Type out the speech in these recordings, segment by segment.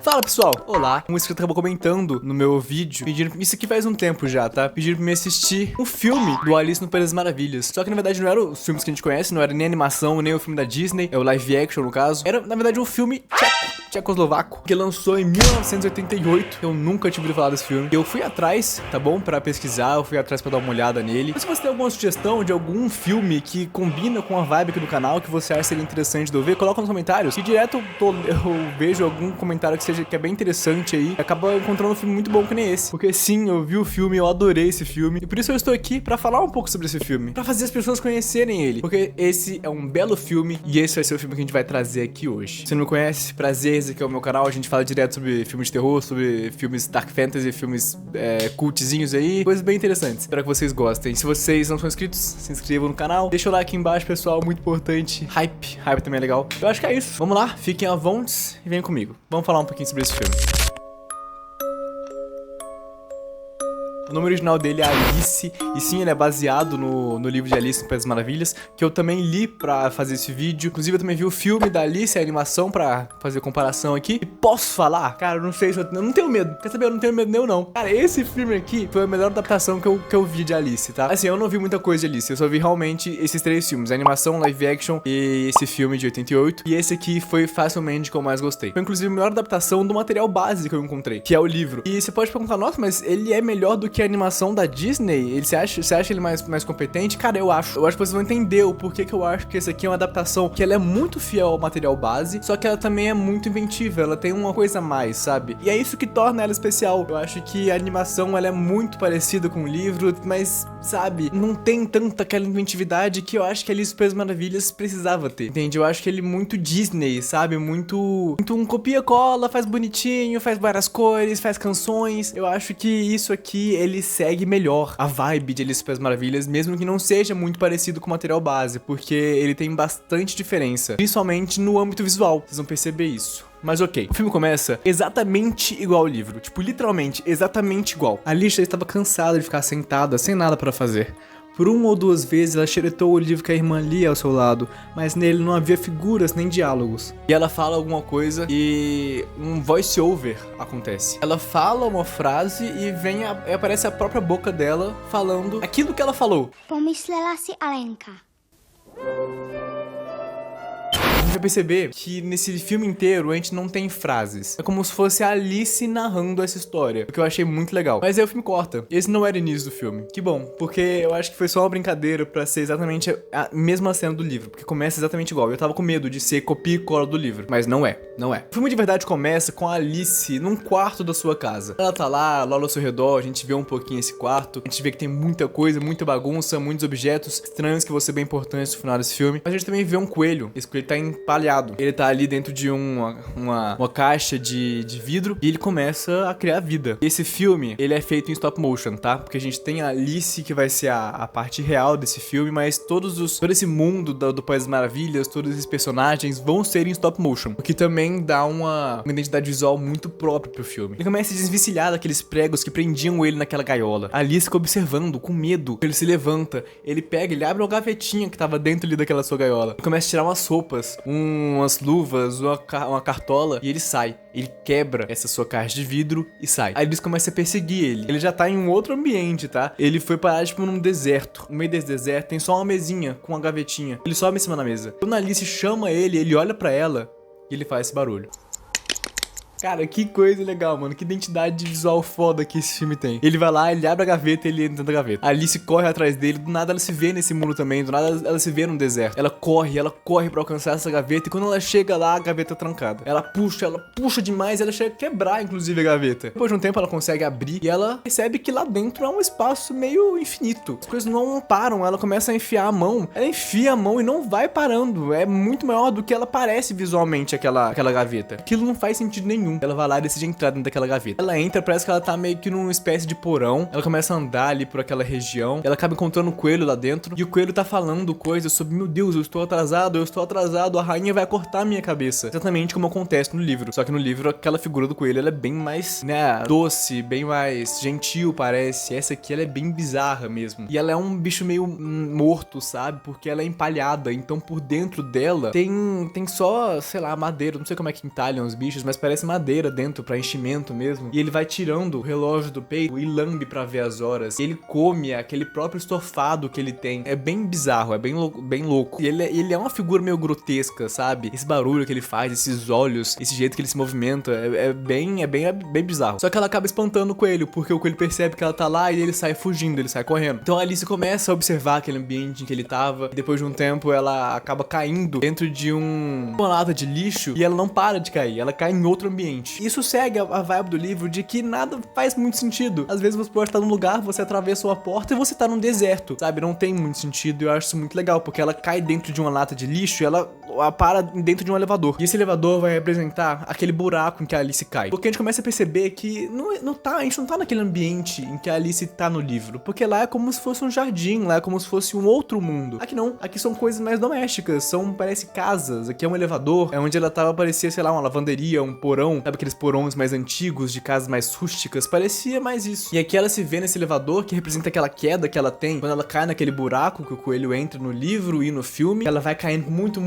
Fala pessoal, olá, um inscrito acabou comentando no meu vídeo, pedindo, isso aqui faz um tempo já, tá? Pedindo pra me assistir um filme do Alice no País das Maravilhas. Só que na verdade não era os filmes que a gente conhece, não era nem animação, nem o filme da Disney, é o live action no caso. Era na verdade um filme tchecoslovaco, que lançou em 1988. Eu nunca tinha ouvido falar desse filme. Eu fui atrás, tá bom? Pra pesquisar, eu fui atrás pra dar uma olhada nele. Mas se você tem alguma sugestão de algum filme que combina com a vibe aqui do canal, que você acha seria interessante de eu ver, coloca nos comentários. Que direto eu vejo algum comentário que é bem interessante aí, acaba encontrando um filme muito bom que nem esse. Porque sim, eu vi o filme, eu adorei esse filme. E por isso eu estou aqui pra falar um pouco sobre esse filme. Pra fazer as pessoas conhecerem ele. Porque esse é um belo filme e esse vai ser o filme que a gente vai trazer aqui hoje. Se não me conhece, prazer, esse aqui é o meu canal. A gente fala direto sobre filmes de terror, sobre filmes dark fantasy, filmes cultzinhos aí. Coisas bem interessantes. Espero que vocês gostem. Se vocês não são inscritos, se inscrevam no canal. Deixa o like aqui embaixo, pessoal. Muito importante. Hype também é legal. Eu acho que é isso. Vamos lá, fiquem à vontade e venham comigo. Vamos falar um pouquinho sobre esse filme. O nome original dele é Alice, e sim, ele é baseado no livro de Alice no País das Maravilhas, que eu também li pra fazer esse vídeo. Inclusive, eu também vi o filme da Alice, a animação, pra fazer comparação aqui. E posso falar? Cara, eu não sei se eu não tenho medo. Quer saber? Eu não tenho medo nem eu não. Cara, esse filme aqui foi a melhor adaptação que eu vi de Alice, tá? Assim, eu não vi muita coisa de Alice, eu só vi realmente esses três filmes. A animação, live action e esse filme de 88. E esse aqui foi facilmente o que eu mais gostei. Foi, inclusive, a melhor adaptação do material base que eu encontrei, que é o livro. E você pode perguntar, nossa, mas ele é melhor do que a animação da Disney? Você acha ele mais competente? Cara, eu acho que vocês vão entender o porquê que eu acho que esse aqui é uma adaptação que ela é muito fiel ao material base, só que ela também é muito inventiva, ela tem uma coisa a mais, sabe? E é isso que torna ela especial. Eu acho que a animação, ela é muito parecida com o livro, mas, sabe, não tem tanta aquela inventividade que eu acho que Alice no País das Maravilhas precisava ter, entende? Eu acho que ele é muito Disney, sabe? Muito um copia-cola, faz bonitinho, faz várias cores, faz canções. Eu acho que isso aqui, ele segue melhor a vibe de Alice no País das Maravilhas, mesmo que não seja muito parecido com o material base, porque ele tem bastante diferença, principalmente no âmbito visual, vocês vão perceber isso. Mas ok, o filme começa exatamente igual ao livro, tipo, literalmente, exatamente igual. A Alice estava cansada de ficar sentada, sem nada para fazer. Por uma ou duas vezes ela xeretou o livro que a irmã lia ao seu lado, mas nele não havia figuras nem diálogos. E ela fala alguma coisa e um voice-over acontece. Ela fala uma frase e aparece a própria boca dela falando aquilo que ela falou. Pomyslela si Alenka. A gente vai perceber que nesse filme inteiro a gente não tem frases. É como se fosse a Alice narrando essa história, o que eu achei muito legal. Mas aí o filme corta. Esse não era o início do filme. Que bom, porque eu acho que foi só uma brincadeira pra ser exatamente a mesma cena do livro, porque começa exatamente igual. Eu tava com medo de ser copia e cola do livro, mas não é. O filme de verdade começa com a Alice num quarto da sua casa. Ela tá lá ao seu redor, a gente vê um pouquinho esse quarto, a gente vê que tem muita coisa, muita bagunça, muitos objetos estranhos que vão ser bem importantes no final desse filme. Mas a gente também vê um coelho. Esse coelho tá empalhado. Ele tá ali dentro de uma caixa de vidro e ele começa a criar vida. E esse filme, ele é feito em stop motion, tá? Porque a gente tem a Alice, que vai ser a parte real desse filme, mas todo esse mundo do País das Maravilhas, todos esses personagens vão ser em stop motion, o que também dá uma identidade visual muito própria pro filme. Ele começa a se desvencilhar daqueles pregos que prendiam ele naquela gaiola. A Alice fica observando, com medo. Ele se levanta, ele abre uma gavetinha que tava dentro ali daquela sua gaiola. Ele começa a tirar umas roupas, umas luvas, uma cartola, e ele sai. Ele quebra essa sua caixa de vidro e sai. Aí eles começam a perseguir ele. Ele já tá em um outro ambiente, tá? Ele foi parar, tipo, num deserto. No meio desse deserto tem só uma mesinha com uma gavetinha. Ele sobe em cima da mesa. Quando a Alice chama ele olha pra ela e ele faz esse barulho. Cara, que coisa legal, mano. Que identidade visual foda que esse filme tem. Ele vai lá, ele abre a gaveta e ele entra dentro da gaveta. A Alice corre atrás dele. Do nada ela se vê nesse mundo também. Do nada ela se vê num deserto. Ela corre pra alcançar essa gaveta. E quando ela chega lá, a gaveta é trancada. Ela puxa demais. Ela chega a quebrar, inclusive, a gaveta. Depois de um tempo, ela consegue abrir. E ela percebe que lá dentro é um espaço meio infinito. As coisas não param. Ela começa a enfiar a mão. Ela enfia a mão e não vai parando. É muito maior do que ela parece visualmente, aquela gaveta. Aquilo não faz sentido nenhum. Ela vai lá e decide entrar dentro daquela gaveta. Ela entra, parece que ela tá meio que numa espécie de porão. Ela começa a andar ali por aquela região. Ela acaba encontrando o coelho lá dentro. E o coelho tá falando coisas sobre, meu Deus, eu estou atrasado, a rainha vai cortar a minha cabeça. Exatamente como acontece no livro. Só que no livro, aquela figura do coelho, ela é bem mais, né, doce, bem mais gentil, parece. Essa aqui, ela é bem bizarra mesmo. E ela é um bicho meio morto, sabe? Porque ela é empalhada. Então, por dentro dela, tem só, sei lá, madeira. Não sei como é que entalham os bichos, mas parece madeira. madeira dentro pra enchimento mesmo. E ele vai tirando o relógio do peito e lambe pra ver as horas. E ele come aquele próprio estofado que ele tem. É bem bizarro, é bem louco. E ele é uma figura meio grotesca, sabe? Esse barulho que ele faz, esses olhos, esse jeito que ele se movimenta, é bem bizarro. Só que ela acaba espantando o coelho, porque o coelho percebe que ela tá lá e ele sai fugindo, ele sai correndo. Então a Alice começa a observar aquele ambiente em que ele tava. E depois de um tempo ela acaba caindo dentro de uma lata de lixo e ela não para de cair, ela cai em outro ambiente. Isso segue a vibe do livro de que nada faz muito sentido. Às vezes você pode estar num lugar, você atravessa uma porta e você tá num deserto, sabe? Não tem muito sentido e eu acho isso muito legal, porque ela cai dentro de uma lata de lixo e ela para dentro de um elevador. E esse elevador vai representar aquele buraco em que a Alice cai. Porque a gente começa a perceber que a gente não tá naquele ambiente em que a Alice tá no livro, porque lá é como se fosse um jardim, lá é como se fosse um outro mundo. Aqui não, aqui são coisas mais domésticas, parece casas, aqui é um elevador, é onde ela tava, parecia, sei lá, uma lavanderia, um porão, sabe aqueles porões mais antigos, de casas mais rústicas, parecia mais isso. E aqui ela se vê nesse elevador, que representa aquela queda que ela tem, quando ela cai naquele buraco que o coelho entra no livro e no filme, ela vai caindo muito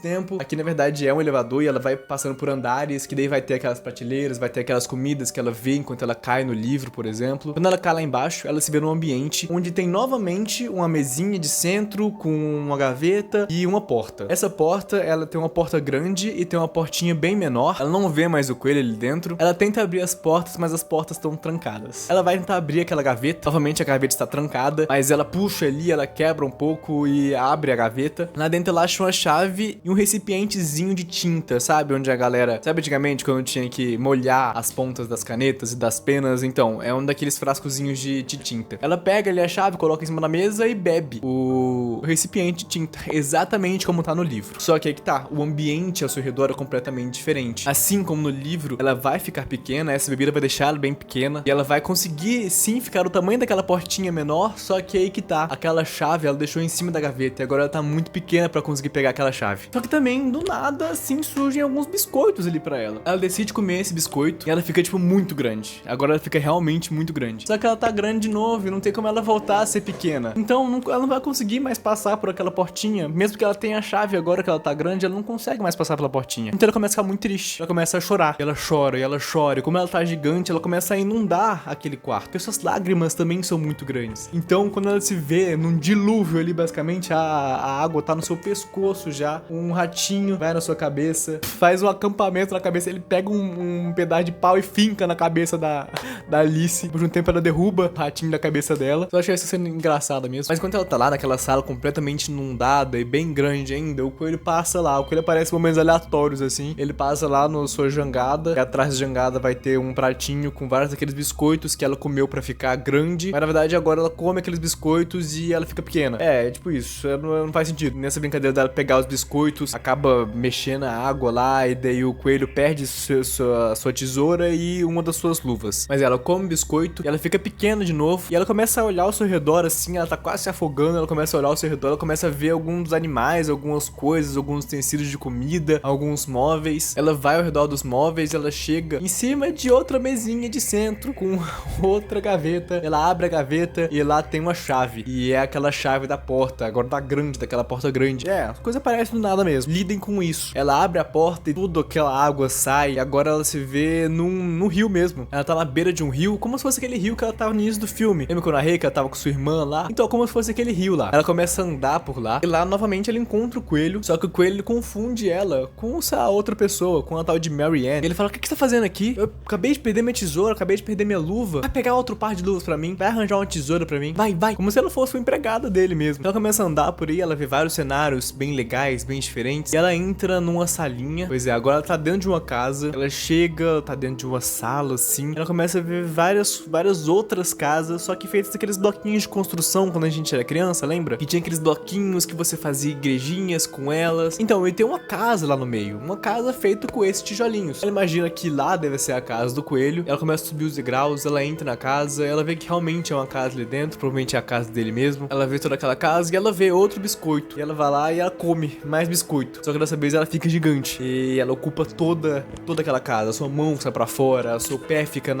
tempo. Aqui, na verdade, é um elevador e ela vai passando por andares, que daí vai ter aquelas prateleiras, vai ter aquelas comidas que ela vê enquanto ela cai no livro, por exemplo. Quando ela cai lá embaixo, ela se vê num ambiente onde tem novamente uma mesinha de centro com uma gaveta e uma porta. Essa porta, ela tem uma porta grande e tem uma portinha bem menor. Ela não vê mais o coelho ali dentro. Ela tenta abrir as portas, mas as portas estão trancadas. Ela vai tentar abrir aquela gaveta. Novamente a gaveta está trancada, mas ela puxa ali, ela quebra um pouco e abre a gaveta. Lá dentro ela acha uma chave e um recipientezinho de tinta, sabe? Onde a galera... Sabe antigamente quando tinha que molhar as pontas das canetas e das penas? Então, é um daqueles frascozinhos de tinta. Ela pega ali a chave, coloca em cima da mesa e bebe o recipiente de tinta, exatamente como tá no livro. Só que aí que tá, o ambiente ao seu redor é completamente diferente. Assim como no livro, ela vai ficar pequena, essa bebida vai deixar ela bem pequena, e ela vai conseguir, sim, ficar o tamanho daquela portinha menor, só que aí que tá, aquela chave ela deixou em cima da gaveta, e agora ela tá muito pequena pra conseguir pegar aquela chave. Só que também, do nada, assim, surgem alguns biscoitos ali pra ela. Ela decide comer esse biscoito, e ela fica, tipo, muito grande. Agora ela fica realmente muito grande. Só que ela tá grande de novo, e não tem como ela voltar a ser pequena. Então, ela não vai conseguir mais passar por aquela portinha, mesmo que ela tenha a chave agora que ela tá grande, ela não consegue mais passar pela portinha. Então ela começa a ficar muito triste, ela começa a chorar, ela chora, e ela chora, e como ela tá gigante, ela começa a inundar aquele quarto, porque suas lágrimas também são muito grandes. Então, quando ela se vê num dilúvio ali, basicamente, a água tá no seu pescoço já, um ratinho vai na sua cabeça, faz um acampamento na cabeça, ele pega um pedaço de pau e finca na cabeça da Alice. Por um tempo ela derruba o ratinho da cabeça dela. Eu achei essa cena engraçada mesmo. Mas quando ela tá lá naquela sala completamente inundada e bem grande ainda, o coelho passa lá. O coelho aparece em momentos aleatórios, assim. Ele passa lá na sua jangada, e atrás da jangada vai ter um pratinho com vários daqueles biscoitos que ela comeu pra ficar grande. Mas na verdade agora ela come aqueles biscoitos e ela fica pequena. É tipo isso. Não faz sentido. Nessa brincadeira dela pegar os biscoitos, acaba mexendo a água lá, e daí o coelho perde sua tesoura e uma das suas luvas. Mas ela come biscoito e ela fica pequena de novo. E ela começa a olhar ao seu redor assim, ela tá quase se afogando. Ela começa a olhar ao seu redor, ela começa a ver alguns animais, algumas coisas, alguns utensílios de comida, alguns móveis. Ela vai ao redor dos móveis, ela chega em cima de outra mesinha de centro com outra gaveta. Ela abre a gaveta e lá tem uma chave. E é aquela chave da porta, agora tá grande, daquela porta grande. É, a coisa parece do nada mesmo. Lidem com isso. Ela abre a porta e tudo aquela água sai. E agora ela se vê num rio mesmo. Ela tá na beira de um rio, como se fosse aquele rio que ela tava no início do filme. Lembra que eu narrei que ela tava com sua irmã lá? Então, como se fosse aquele rio lá. Ela começa a andar por lá. E lá, novamente, ela encontra o coelho. Só que o coelho, ele confunde ela com essa outra pessoa, com a tal de Mary Ann. Ele fala, o que você tá fazendo aqui? Eu acabei de perder minha tesoura, acabei de perder minha luva. Vai pegar outro par de luvas pra mim? Vai arranjar uma tesoura pra mim? Vai. Como se ela fosse uma empregada dele mesmo. Então ela começa a andar por aí, ela vê vários cenários bem legais, bem diferentes. E ela entra numa salinha. Pois é, agora ela tá dentro de uma casa. Ela chega, tá dentro de uma sala, assim. Ela começa a ver várias outras casas, só que feitas daqueles bloquinhos de construção quando a gente era criança, lembra? Que tinha aqueles bloquinhos que você fazia igrejinhas com elas. Então, ele tem uma casa lá no meio. Uma casa feita com esses tijolinhos. Ela imagina que lá deve ser a casa do coelho. Ela começa a subir os degraus, ela entra na casa, ela vê que realmente é uma casa ali dentro, provavelmente é a casa dele mesmo. Ela vê toda aquela casa e ela vê outro biscoito. E ela vai lá e ela come mais biscoito. Só que dessa vez ela fica gigante. E ela ocupa toda aquela casa. A sua mão sai pra fora, o seu pé fica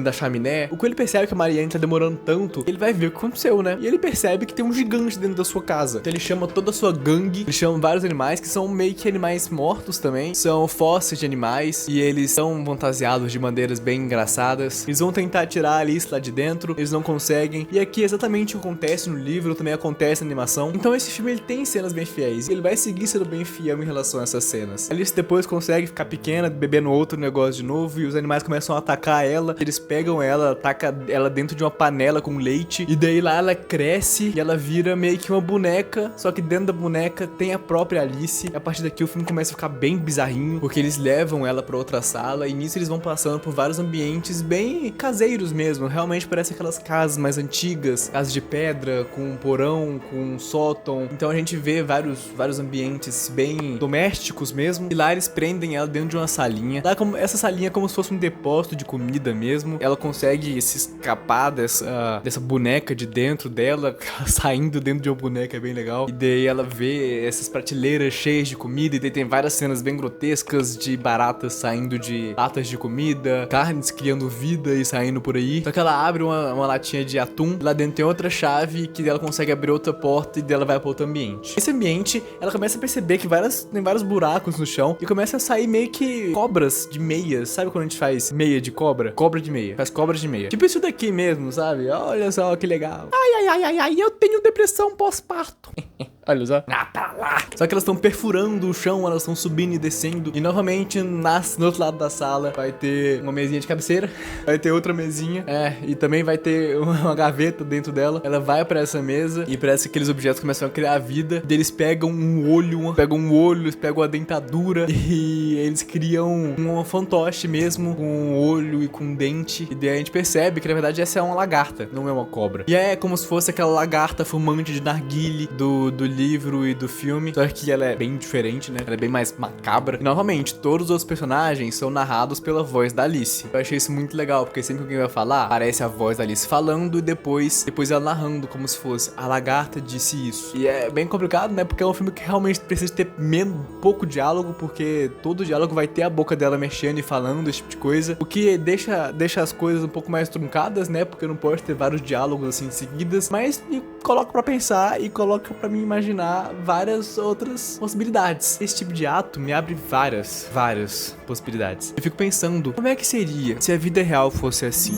dentro da chaminé. O Coelho percebe que a Marianne tá demorando tanto, ele vai ver o que aconteceu, né? E ele percebe que tem um gigante dentro da sua casa. Então ele chama toda a sua gangue, ele chama vários animais que são meio que animais mortos também. São fósseis de animais e eles são fantasiados de maneiras bem engraçadas. Eles vão tentar tirar a Alice lá de dentro, eles não conseguem. E aqui exatamente o que acontece no livro, também acontece na animação. Então esse filme ele tem cenas bem fiéis. E ele vai seguir sendo bem fiel em relação a essas cenas. A Alice depois consegue ficar pequena, bebendo outro negócio de novo. E os animais começam a atacar ela. Eles pegam ela, atacam ela dentro de uma panela com leite. E daí lá ela cresce e ela vira meio que uma boneca. Só que dentro da boneca tem a própria Alice. E a partir daqui o filme começa a ficar bem bizarrinho. Porque eles levam ela pra outra sala. E nisso eles vão passando por vários ambientes bem caseiros mesmo. Realmente parece aquelas casas mais antigas. Casas de pedra, com um porão, com um sótão. Então a gente vê vários ambientes bem domésticos mesmo. E lá eles prendem ela dentro de uma salinha. Lá essa salinha é como se fosse um depósito de comida mesmo. Ela consegue se escapar dessa boneca de dentro dela, saindo dentro de uma boneca, é bem legal. E daí ela vê essas prateleiras cheias de comida. E daí tem várias cenas bem grotescas de baratas saindo de latas de comida, carnes criando vida e saindo por aí. Só que ela abre uma latinha de atum. Lá dentro tem outra chave que ela consegue abrir outra porta e dela vai para outro ambiente. Esse ambiente, ela começa a perceber que tem vários buracos no chão e começa a sair meio que cobras de meias. Sabe quando a gente faz meia de cobra? Cobra de meia. Faz cobras de meia. Tipo isso daqui mesmo, sabe? Olha só que legal. Ai, eu tenho depressão pós-parto. Olha só. Ah, pra lá. Só que elas estão perfurando o chão, elas estão subindo e descendo. E novamente, no outro lado da sala, vai ter uma mesinha de cabeceira. Vai ter outra mesinha. E também vai ter uma gaveta dentro dela. Ela vai pra essa mesa e parece que aqueles objetos começam a criar vida. E eles pegam um olho, eles pegam a dentadura e eles criam um fantoche mesmo, com um olho e com um dente. E daí a gente percebe que na verdade essa é uma lagarta, não é uma cobra. E é como se fosse aquela lagarta fumante de narguile do livro e do filme, só que ela é bem diferente, né? Ela é bem mais macabra. E novamente, todos os outros personagens são narrados pela voz da Alice. Eu achei isso muito legal, porque sempre que alguém vai falar, aparece a voz da Alice falando e depois ela narrando, como se fosse a lagarta disse isso. E é bem complicado, né? Porque é um filme que realmente precisa ter pouco diálogo, porque todo diálogo vai ter a boca dela mexendo e falando, esse tipo de coisa. O que deixa as coisas um pouco mais truncadas, né? Porque não pode ter vários diálogos assim seguidas, mas me coloca pra pensar e coloca pra mim imaginar várias outras possibilidades. Esse tipo de ato me abre várias possibilidades. Eu fico pensando, como é que seria se a vida real fosse assim?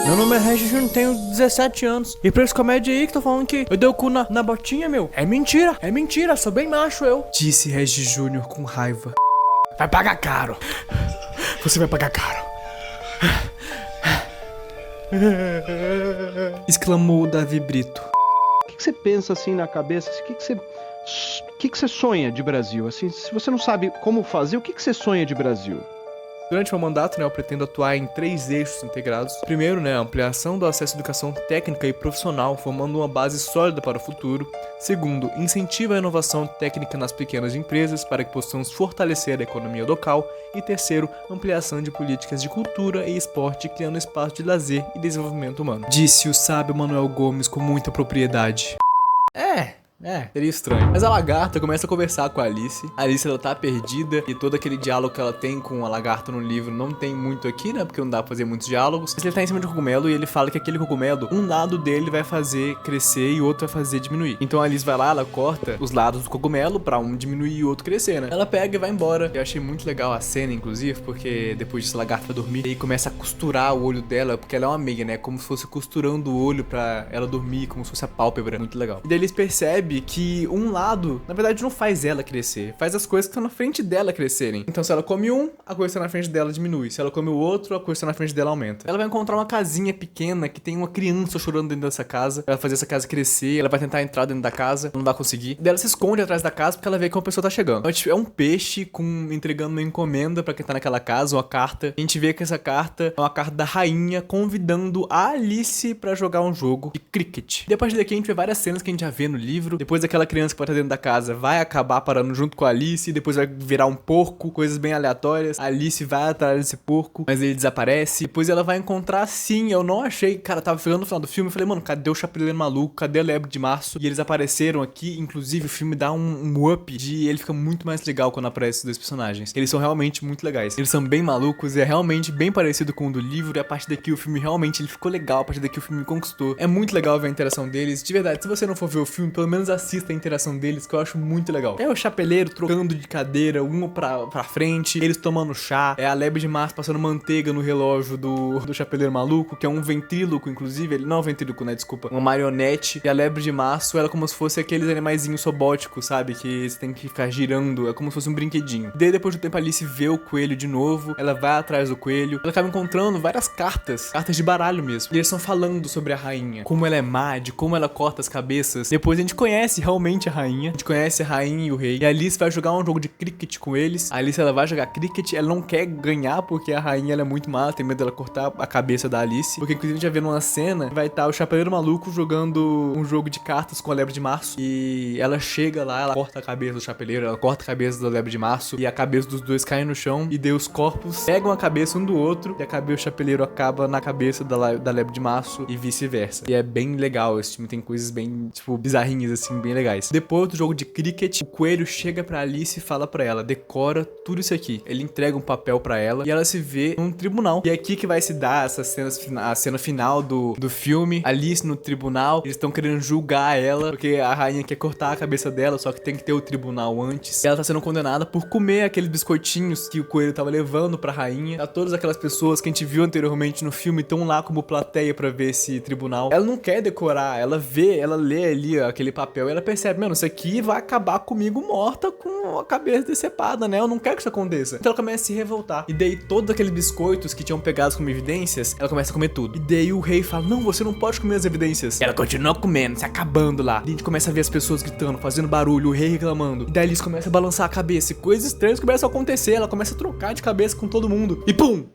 Meu nome é Regis Júnior, tenho 17 anos. E pra esse comédia aí que tô falando que eu dei o cu na botinha, meu. É mentira, sou bem macho eu. Disse Regis Júnior com raiva. Vai pagar caro. Você vai pagar caro. Exclamou Davi Brito. O que você pensa assim na cabeça? O que você sonha de Brasil? Assim, se você não sabe como fazer, o que você sonha de Brasil? Durante meu mandato, eu pretendo atuar em 3 eixos integrados. Primeiro, a ampliação do acesso à educação técnica e profissional, formando uma base sólida para o futuro. Segundo, incentivo à inovação técnica nas pequenas empresas para que possamos fortalecer a economia local. E terceiro, ampliação de políticas de cultura e esporte, criando espaço de lazer e desenvolvimento humano. Disse o sábio Manuel Gomes com muita propriedade. Seria estranho. Mas a lagarta começa a conversar com a Alice. A Alice, ela tá perdida e todo aquele diálogo que ela tem com a lagarta no livro não tem muito aqui, né? Porque não dá pra fazer muitos diálogos. Mas ele tá em cima de um cogumelo e ele fala que aquele cogumelo, um lado dele vai fazer crescer e o outro vai fazer diminuir. Então a Alice vai lá, ela corta os lados do cogumelo pra um diminuir e o outro crescer, né? Ela pega e vai embora. Eu achei muito legal a cena, inclusive, porque depois disso a lagarta vai dormir e começa a costurar o olho dela, porque ela é uma meia, né? Como se fosse costurando o olho pra ela dormir, como se fosse a pálpebra. Muito legal. E daí eles percebem que um lado, na verdade, não faz ela crescer, faz as coisas que estão na frente dela crescerem. Então, se ela come um, a coisa que está na frente dela diminui. Se ela come o outro, a coisa que está na frente dela aumenta. Ela vai encontrar uma casinha pequena que tem uma criança chorando dentro dessa casa. Ela vai fazer essa casa crescer, ela vai tentar entrar dentro da casa, não vai conseguir. Daí ela se esconde atrás da casa porque ela vê que uma pessoa tá chegando. Então, é um peixe entregando uma encomenda pra quem tá naquela casa, uma carta. A gente vê que essa carta é uma carta da rainha convidando a Alice pra jogar um jogo de cricket. E a partir daqui a gente vê várias cenas que a gente já vê no livro. Depois aquela criança que vai estar dentro da casa vai acabar parando junto com a Alice, depois vai virar um porco, coisas bem aleatórias. A Alice vai atrás desse porco, mas ele desaparece. Depois ela vai encontrar, sim, eu não achei, cara, tava chegando no final do filme, eu falei, mano, cadê o Chapeleiro Maluco? Cadê a Lebre de Março? E eles apareceram aqui, inclusive o filme dá um up de... ele fica muito mais legal quando aparece esses dois personagens. Eles são realmente muito legais. Eles são bem malucos e é realmente bem parecido com o do livro, e a partir daqui o filme realmente ele ficou legal, a partir daqui o filme me conquistou. É muito legal ver a interação deles. De verdade, se você não for ver o filme, pelo menos assista a interação deles, que eu acho muito legal. É o Chapeleiro trocando de cadeira, um pra frente, eles tomando chá, é a Lebre de Março passando manteiga no relógio do Chapeleiro Maluco, que é um ventríloco, inclusive, ele não é um ventríloco, né, desculpa, uma marionete, e a Lebre de Março, ela é como se fosse aqueles animaizinhos sobóticos, sabe, que você tem que ficar girando, é como se fosse um brinquedinho. Daí depois do tempo a Alice vê o coelho de novo, ela vai atrás do coelho, ela acaba encontrando várias cartas de baralho mesmo, e eles estão falando sobre a rainha, como ela é má, de como ela corta as cabeças. Depois a gente conhece realmente a rainha, e o rei, e a Alice vai jogar um jogo de cricket com eles. A Alice, ela vai jogar cricket, ela não quer ganhar porque a rainha, ela é muito má, tem medo dela cortar a cabeça da Alice, porque inclusive a gente já vê numa cena, vai estar o Chapeleiro Maluco jogando um jogo de cartas com a Lebre de Março, e ela chega lá, ela corta a cabeça do Chapeleiro, ela corta a cabeça da Lebre de Março, e a cabeça dos dois cai no chão, e daí os corpos pegam a cabeça um do outro, e a cabeça do Chapeleiro acaba na cabeça da Lebre de Março, e vice-versa. E é bem legal, esse filme tem coisas bem, tipo, bizarrinhas, assim, bem legais. Depois do jogo de cricket, o coelho chega pra Alice e fala pra ela, decora tudo isso aqui. Ele entrega um papel pra ela, e ela se vê num tribunal. E é aqui que vai se dar a cena final do filme. Alice no tribunal, eles estão querendo julgar ela, porque a rainha quer cortar a cabeça dela, só que tem que ter o tribunal antes. E ela tá sendo condenada por comer aqueles biscoitinhos que o coelho tava levando pra rainha. Todas aquelas pessoas que a gente viu anteriormente no filme estão lá como plateia pra ver esse tribunal. Ela não quer decorar, ela lê ali aquele papel e ela percebe, mano, isso aqui vai acabar comigo morta com a cabeça decepada, né? Eu não quero que isso aconteça. Então ela começa a se revoltar. E daí todos aqueles biscoitos que tinham pegados como evidências, ela começa a comer tudo. E daí o rei fala, não, você não pode comer as evidências. E ela continua comendo, se acabando lá. E a gente começa a ver as pessoas gritando, fazendo barulho, o rei reclamando. E daí eles começam a balançar a cabeça e coisas estranhas começam a acontecer. Ela começa a trocar de cabeça com todo mundo. E pum!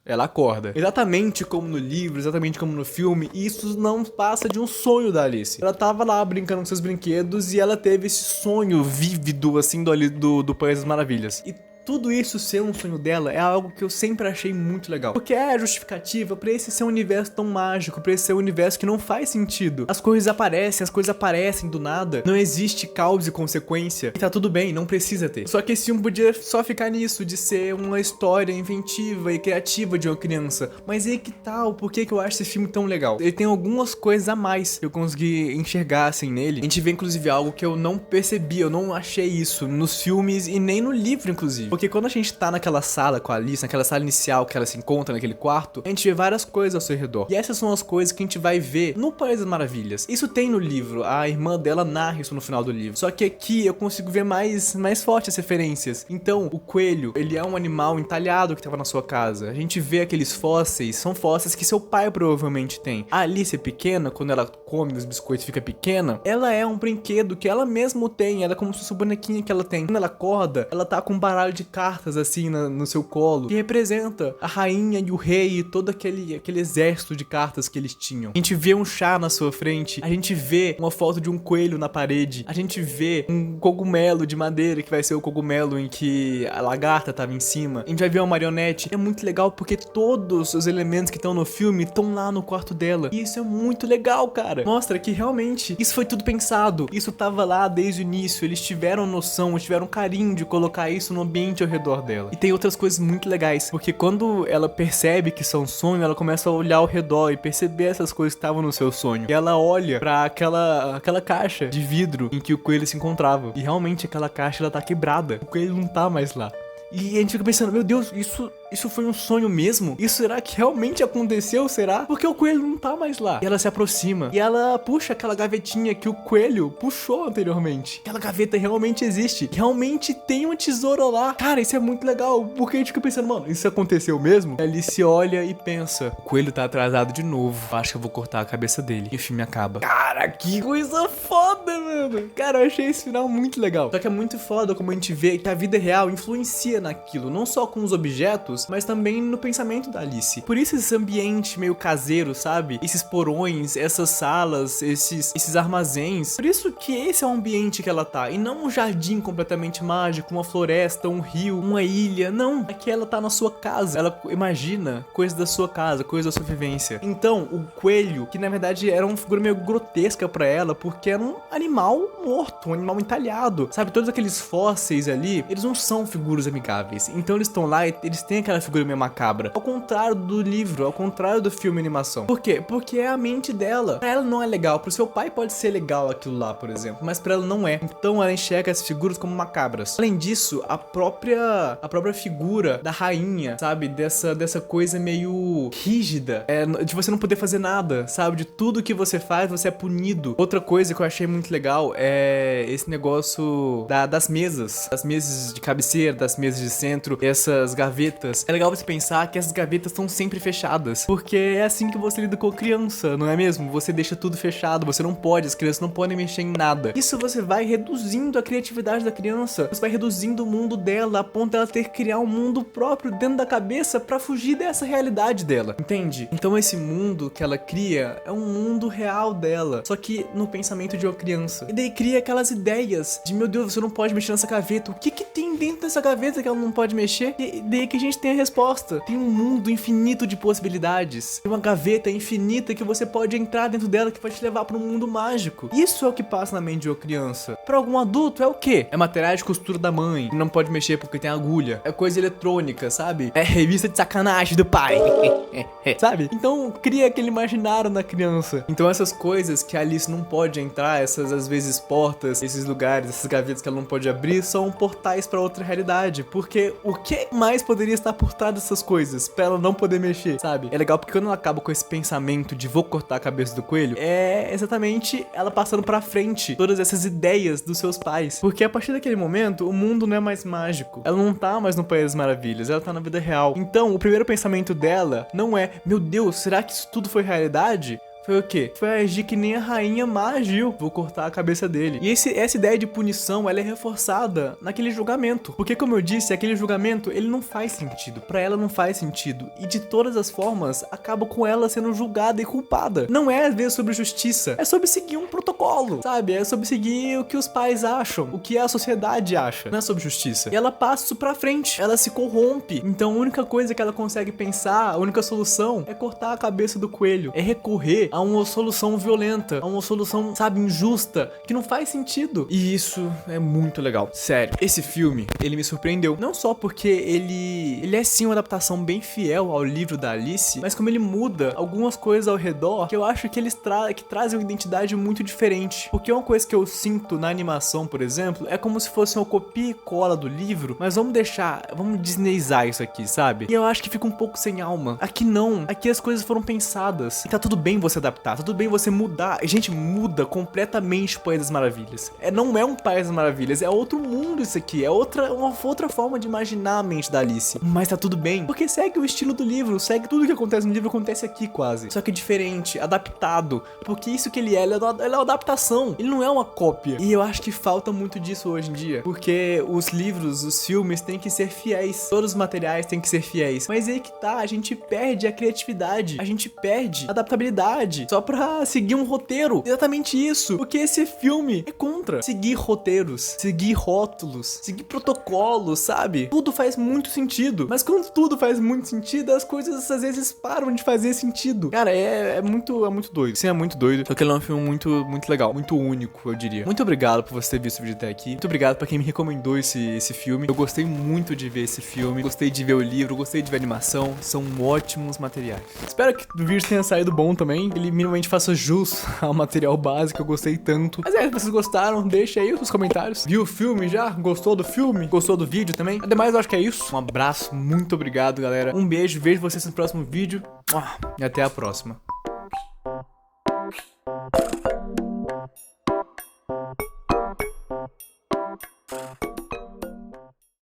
Ela acorda. Exatamente como no livro, exatamente como no filme, isso não passa de um sonho da Alice. Ela tava lá brincando com seus brinquedos e ela teve esse sonho vívido, assim, do País das Maravilhas. E tudo isso ser um sonho dela é algo que eu sempre achei muito legal. Porque é a justificativa pra esse ser um universo tão mágico, pra esse ser um universo que não faz sentido. As coisas aparecem do nada. Não existe causa e consequência. E tá tudo bem, não precisa ter. Só que esse filme podia só ficar nisso, de ser uma história inventiva e criativa de uma criança. Mas aí que tal? Por que eu acho esse filme tão legal? Ele tem algumas coisas a mais que eu consegui enxergar assim nele. A gente vê inclusive algo que eu não percebi, eu não achei isso nos filmes e nem no livro, inclusive. Porque quando a gente tá naquela sala com a Alice, naquela sala inicial que ela se encontra naquele quarto, a gente vê várias coisas ao seu redor. E essas são as coisas que a gente vai ver no País das Maravilhas. Isso tem no livro, a irmã dela narra isso no final do livro. Só que aqui eu consigo ver mais fortes referências. Então, o coelho, ele é um animal entalhado que tava na sua casa. A gente vê aqueles fósseis, são fósseis que seu pai provavelmente tem. A Alice é pequena, quando ela come os biscoitos e fica pequena, ela é um brinquedo que ela mesmo tem, ela é como se fosse a bonequinha que ela tem. Quando ela acorda, ela tá com um baralho de cartas assim no seu colo, que representa a rainha e o rei e todo aquele exército de cartas que eles tinham. A gente vê um chá na sua frente, a gente vê uma foto de um coelho na parede, a gente vê um cogumelo de madeira que vai ser o cogumelo em que a lagarta tava em cima, a gente vai ver uma marionete. É muito legal porque todos os elementos que estão no filme estão lá no quarto dela, e isso é muito legal, cara. Mostra que realmente isso foi tudo pensado, isso tava lá desde o início, eles tiveram noção, eles tiveram carinho de colocar isso no ambiente ao redor dela. E tem outras coisas muito legais, porque quando ela percebe que são sonho, ela começa a olhar ao redor e perceber essas coisas que estavam no seu sonho. E ela olha pra aquela caixa de vidro em que o coelho se encontrava. E realmente aquela caixa, ela tá quebrada. O coelho não tá mais lá. E a gente fica pensando, meu Deus, isso foi um sonho mesmo? Isso será que realmente aconteceu, será? Porque o coelho não tá mais lá. E ela se aproxima e ela puxa aquela gavetinha que o coelho puxou anteriormente. Aquela gaveta realmente existe. Realmente tem uma tesoura lá. Cara, isso é muito legal, porque a gente fica pensando, mano, isso aconteceu mesmo? E ali se olha e pensa, o coelho tá atrasado de novo. Acho que eu vou cortar a cabeça dele. E o filme acaba. Cara, que coisa foda, mano. Cara, eu achei esse final muito legal. Só que é muito foda como a gente vê que a vida real influencia naquilo, não só com os objetos, mas também no pensamento da Alice. Por isso esse ambiente meio caseiro, sabe? Esses porões, essas salas, esses armazéns. Por isso que esse é o ambiente que ela tá, e não um jardim completamente mágico, uma floresta, um rio, uma ilha. Não, aqui ela tá na sua casa. Ela imagina coisas da sua casa, coisas da sua vivência. Então, o coelho, que na verdade era uma figura meio grotesca pra ela, porque era um animal morto, um animal entalhado. Sabe, todos aqueles fósseis ali, eles não são figuras amigáveis. Então eles estão lá e eles têm aquela figura meio macabra. Ao contrário do livro, ao contrário do filme e animação. Por quê? Porque é a mente dela. Pra ela não é legal. Pro seu pai pode ser legal aquilo lá, por exemplo, mas pra ela não é. Então ela enxerga essas figuras como macabras. Além disso, a própria figura da rainha, sabe? Dessa coisa meio rígida, de você não poder fazer nada, sabe? De tudo que você faz, você é punido. Outra coisa que eu achei muito legal é esse negócio das mesas de cabeceira, das mesas de centro, essas gavetas. É legal você pensar que essas gavetas estão sempre fechadas, porque é assim que você lida com criança, não é mesmo? Você deixa tudo fechado, você não pode, as crianças não podem mexer em nada. Isso você vai reduzindo a criatividade da criança, você vai reduzindo o mundo dela, a ponto dela ter que criar um mundo próprio dentro da cabeça pra fugir dessa realidade dela, entende? Então esse mundo que ela cria é um mundo real dela, só que no pensamento de uma criança. E daí cria aquelas ideias de, meu Deus, você não pode mexer nessa gaveta, o que tem dentro dessa gaveta que ela não pode mexer? E daí que a gente tem a resposta. Tem um mundo infinito de possibilidades, tem uma gaveta infinita que você pode entrar dentro dela, que vai te levar para um mundo mágico. Isso é o que passa na mente de uma criança. Para algum adulto é o quê? É material de costura da mãe, que não pode mexer porque tem agulha. É coisa eletrônica, sabe? É revista de sacanagem do pai. Sabe? Então cria aquele imaginário na criança. Então essas coisas que a Alice não pode entrar, essas às vezes portas, esses lugares, essas gavetas que ela não pode abrir, são portais para outra realidade. Porque o que mais poderia estar por trás dessas coisas pra ela não poder mexer, sabe? É legal porque quando ela acaba com esse pensamento de vou cortar a cabeça do coelho, é exatamente ela passando pra frente todas essas ideias dos seus pais. Porque a partir daquele momento, o mundo não é mais mágico. Ela não tá mais no País das Maravilhas, ela tá na vida real. Então, o primeiro pensamento dela não é, meu Deus, será que isso tudo foi realidade? Foi o quê? Foi agir que nem a rainha má agiu. Vou cortar a cabeça dele. E essa ideia de punição, ela é reforçada naquele julgamento. Porque, como eu disse, aquele julgamento, ele não faz sentido. Pra ela não faz sentido. E de todas as formas, acaba com ela sendo julgada e culpada. Não é, às vezes, sobre justiça. É sobre seguir um protocolo, sabe? É sobre seguir o que os pais acham. O que a sociedade acha. Não é sobre justiça. E ela passa isso pra frente. Ela se corrompe. Então, a única coisa que ela consegue pensar, a única solução, é cortar a cabeça do coelho. É recorrer a uma solução violenta, a uma solução, sabe, injusta, que não faz sentido. E isso é muito legal. Sério, esse filme, ele me surpreendeu. Não só porque ele é sim uma adaptação bem fiel ao livro da Alice, mas como ele muda algumas coisas ao redor que eu acho que eles trazem uma identidade muito diferente. Porque uma coisa que eu sinto na animação, por exemplo, é como se fosse uma copia e cola do livro, mas vamos disneyizar isso aqui, sabe? E eu acho que fica um pouco sem alma. Aqui não. Aqui as coisas foram pensadas. E tá tudo bem você adaptar, tudo bem você mudar. A gente muda completamente o País das Maravilhas. Não é um País das Maravilhas, é outro mundo isso aqui. É uma outra forma de imaginar a mente da Alice. Mas tá tudo bem, porque segue o estilo do livro, segue tudo que acontece no livro, acontece aqui quase. Só que diferente, adaptado. Porque isso que ele é uma adaptação. Ele não é uma cópia. E eu acho que falta muito disso hoje em dia. Porque os livros, os filmes têm que ser fiéis. Todos os materiais têm que ser fiéis. Mas aí que tá, a gente perde a criatividade. A gente perde a adaptabilidade. Só pra seguir um roteiro. Exatamente isso. Porque esse filme é contra seguir roteiros, seguir rótulos, seguir protocolos, sabe? Tudo faz muito sentido. Mas quando tudo faz muito sentido, as coisas às vezes param de fazer sentido. Cara, é muito doido. Sim, é muito doido. Só que ele é um filme muito legal. Muito único, eu diria. Muito obrigado por você ter visto o vídeo até aqui. Muito obrigado pra quem me recomendou esse filme. Eu gostei muito de ver esse filme. Gostei de ver o livro. Gostei de ver a animação. São ótimos materiais. Espero que o vídeo tenha saído bom também. Ele minimamente faça jus ao material básico, eu gostei tanto. Mas se vocês gostaram, deixa aí nos comentários. Viu o filme já? Gostou do filme? Gostou do vídeo também? Ademais, eu acho que é isso. Um abraço, muito obrigado, galera. Um beijo, vejo vocês no próximo vídeo. E até a próxima.